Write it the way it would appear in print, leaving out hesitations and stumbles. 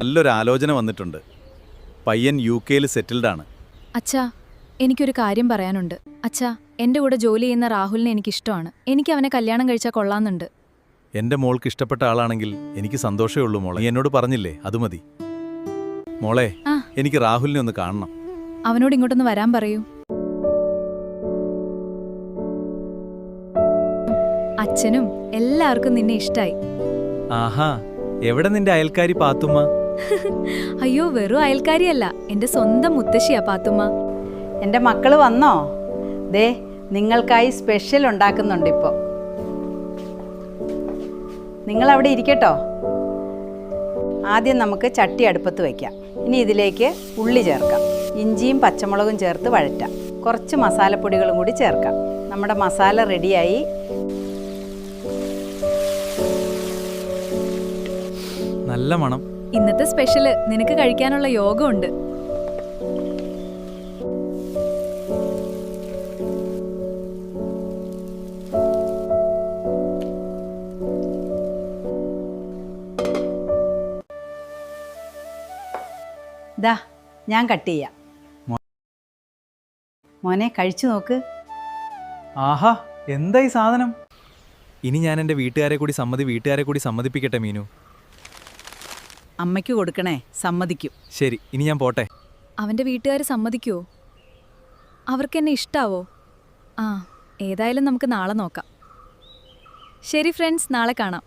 നല്ലൊരു ആലോചന വന്നിട്ടുണ്ട്. പയ്യൻ UK-ൽ സെറ്റിൽഡാണ്. അച്ഛാ, എനിക്കൊരു കാര്യം പറയാനുണ്ട്. അച്ഛാ, എൻ്റെ കൂടെ ജോലി ചെയ്യുന്ന രാഹുലിനെ എനിക്കിഷ്ടമാണ്. എനിക്ക് അവനെ കല്യാണം കഴിച്ചാൽ കൊള്ളാമെന്നുണ്ട്. എൻ്റെ മോൾക്ക് ഇഷ്ടപ്പെട്ട ആളാണെങ്കിൽ എനിക്ക് സന്തോഷമേ ഉള്ളൂ മോളെ. നീ എന്നോട് പറഞ്ഞില്ലേ, അത് മതി. മോളെ, എനിക്ക് രാഹുലിനെ ഒന്ന് കാണണം. അവനോട് ഇങ്ങോട്ടൊന്ന് വരാൻ പറയൂ. അച്ഛനും എല്ലാവർക്കും നിന്നെ ഇഷ്ടായി. ആഹാ, എവിടെ നിന്റെ അയൽക്കാരി പാത്തുമ്മ? അയ്യോ, വെറും അയൽക്കാരിയല്ല, എൻ്റെ സ്വന്തം മുത്തശ്ശിയാ പാത്തുമ്മ. എൻ്റെ മക്കൾ വന്നോ? ദേ, നിങ്ങൾക്കായി സ്പെഷ്യൽ ഉണ്ടാക്കുന്നുണ്ട് ഇപ്പോൾ. നിങ്ങളവിടെ ഇരിക്കട്ടോ. ആദ്യം നമുക്ക് ചട്ടി അടുപ്പത്ത് വയ്ക്കാം. ഇനി ഇതിലേക്ക് ഉള്ളി ചേർക്കാം. ഇഞ്ചിയും പച്ചമുളകും ചേർത്ത് വഴറ്റാം. കുറച്ച് മസാലപ്പൊടികളും കൂടി ചേർക്കാം. നമ്മുടെ മസാല റെഡിയായി. നല്ല മണം. ഇന്നത്തെ സ്പെഷ്യല് നിനക്ക് കഴിക്കാനുള്ള യോഗമുണ്ട്. ദാ, ഞാൻ കട്ട് ചെയ്യാം. മോനെ, കഴിച്ചു നോക്ക്. ആഹാ, എന്താ ഈ സാധനം? ഇനി ഞാൻ എൻ്റെ വീട്ടുകാരെ കൂടി സമ്മതിപ്പിക്കട്ടെ മീനു. അമ്മയ്ക്ക് കൊടുക്കണേ, സമ്മതിക്കും. ശരി, ഇനി ഞാൻ പോട്ടെ. അവൻ്റെ വീട്ടുകാർ സമ്മതിക്കുവോ? അവർക്ക് എന്നെ ഇഷ്ടാവോ? ഏതായാലും നമുക്ക് നാളെ നോക്കാം. ശരി ഫ്രണ്ട്സ്, നാളെ കാണാം.